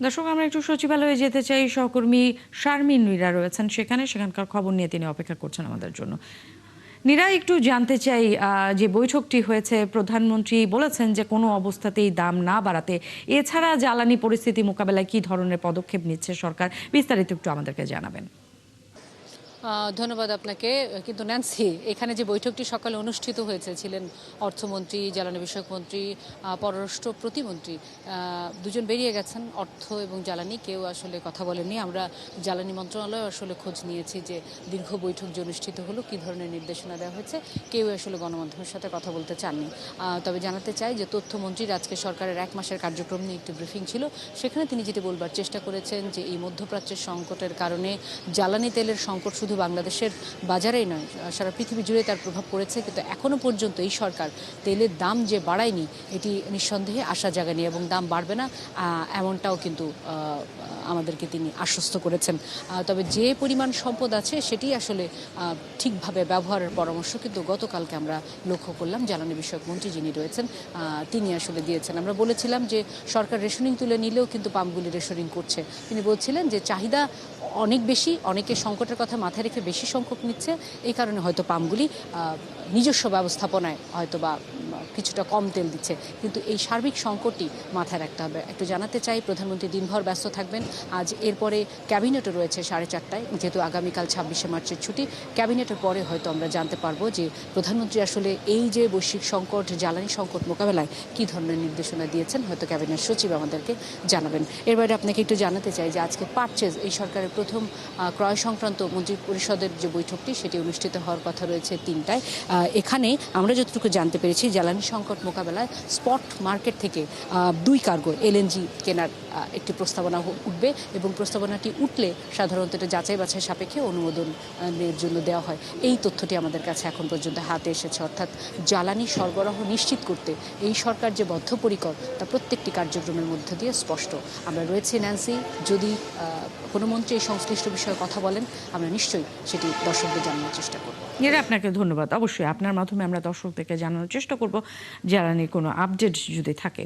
দর্শক, আমরা একটু সচিবালয়ে যেতে চাই। সহকর্মী শারমিন নীরা রয়েছেন সেখানকার খবর নিয়ে তিনি অপেক্ষা করছেন আমাদের জন্য। নীরা, একটু জানতে চাই, যে বৈঠকটি হয়েছে, প্রধানমন্ত্রী বলেছেন যে কোনো অবস্থাতেই দাম না বাড়াতে। এছাড়া জ্বালানি পরিস্থিতি মোকাবেলায় কি ধরনের পদক্ষেপ নিচ্ছে সরকার, বিস্তারিত একটু আমাদেরকে জানাবেন। ধন্যবাদ আপনাকে। কিন্তু ন্যান্সি, এখানে যে বৈঠকটি সকালে অনুষ্ঠিত হয়েছে, ছিলেন অর্থমন্ত্রী, জ্বালানি বিষয়ক মন্ত্রী, পররাষ্ট্র প্রতিমন্ত্রী, দুজন বেরিয়ে গেছেন। অর্থ এবং জ্বালানি কেউ আসলে কথা বলেনি। আমরা জ্বালানি মন্ত্রণালয় আসলে খোঁজ নিয়েছি যে দীর্ঘ বৈঠক যে অনুষ্ঠিত হলো, কী ধরনের নির্দেশনা দেওয়া হয়েছে, কেউ আসলে গণমাধ্যমের সাথে কথা বলতে চাননি। তবে জানাতে চাই যে তথ্যমন্ত্রীর আজকে সরকারের 1 মাসের কার্যক্রম নিয়ে একটি ব্রিফিং ছিল। সেখানে তিনি যেটি বলবার চেষ্টা করেছেন যে এই মধ্যপ্রাচ্যের সংকটের কারণে জ্বালানি তেলের সংকট শুধু বাংলাদেশের বাজারেই নয়, সারা পৃথিবী জুড়ে তার প্রভাব পড়েছে। কিন্তু এখনও পর্যন্ত এই সরকার তেলের দাম যে বাড়ায়নি, এটি নিঃসন্দেহে আশা জাগায়নি এবং দাম বাড়বে না এমনটাও কিন্তু আমাদেরকে তিনি আশ্বস্ত করেছেন। তবে যে পরিমাণ সম্পদ আছে সেটি আসলে ঠিকভাবে ব্যবহারের পরামর্শ কিন্তু গতকালকে আমরা লক্ষ্য করলাম জ্বালানি বিষয়ক মন্ত্রী যিনি রয়েছেন তিনি আসলে দিয়েছেন। আমরা বলেছিলাম যে সরকার রেশনিং তুলে নিলেও কিন্তু পাম্পগুলি রেশনিং করছে। তিনি বলছিলেন যে চাহিদা অনেক বেশি, অনেকে সংকটের কথা মাথায় রেখে বেশি সংখ্যক নিচ্ছে, এই কারণে হয়তো পাম্পগুলি নিজস্ব ব্যবস্থাপনায় হয়তো বা কিছুটা কম তেল দিচ্ছে। কিন্তু এই সার্বিক সংকটটি মাথায় রাখতে হবে। একটু জানাতে চাই, প্রধানমন্ত্রী দিনভর ব্যস্ত থাকবেন। আজ এরপরে ক্যাবিনেটও রয়েছে 4:30টায়, যেহেতু আগামীকাল 26শে মার্চের ছুটি। ক্যাবিনেটের পরে হয়তো আমরা জানতে পারবো যে প্রধানমন্ত্রী আসলে এই যে বৈশ্বিক সংকট, জ্বালানি সংকট মোকাবেলায় কী ধরনের নির্দেশনা দিয়েছেন, হয়তো ক্যাবিনেট সচিব আমাদেরকে জানাবেন। এর বাইরে আপনাকে একটু জানাতে চাই যে আজকে পারচেজ, এই সরকারের প্রথম ক্রয় সংক্রান্ত মন্ত্রী পরিষদের যে বৈঠকটি সেটি অনুষ্ঠিত হওয়ার কথা রয়েছে 3টায়। এখানে আমরা যতটুকু জানতে পেরেছি, জ্বালানি সংকট মোকাবেলায় স্পট মার্কেট থেকে 2 কার্গো এলএনজি কেনার একটি প্রস্তাবনা উঠবে এবং প্রস্তাবনাটি উঠলে সাধারণত এটা যাচাই বাছাই সাপেক্ষে অনুমোদনের জন্য দেওয়া হয়। এই তথ্যটি আমাদের কাছে এখন পর্যন্ত হাতে এসেছে। অর্থাৎ জ্বালানি সরবরাহ নিশ্চিত করতে এই সরকার যে বদ্ধপরিকর, তা প্রত্যেকটি কার্যক্রমের মধ্য দিয়ে স্পষ্ট। আমরা রয়েছি ন্যান্সি, যদি কোনো মন্ত্রী এই সংশ্লিষ্ট বিষয়ে কথা বলেন, আমরা নিশ্চয়ই সেটি দর্শকদের জানানোর চেষ্টা করব। এরা আপনাকে ধন্যবাদ। অবশ্যই আপনার মাধ্যমে আমরা দর্শকদেরকে জানানোর চেষ্টা করব জ্বালানির কোনো আপডেট যদি থাকে।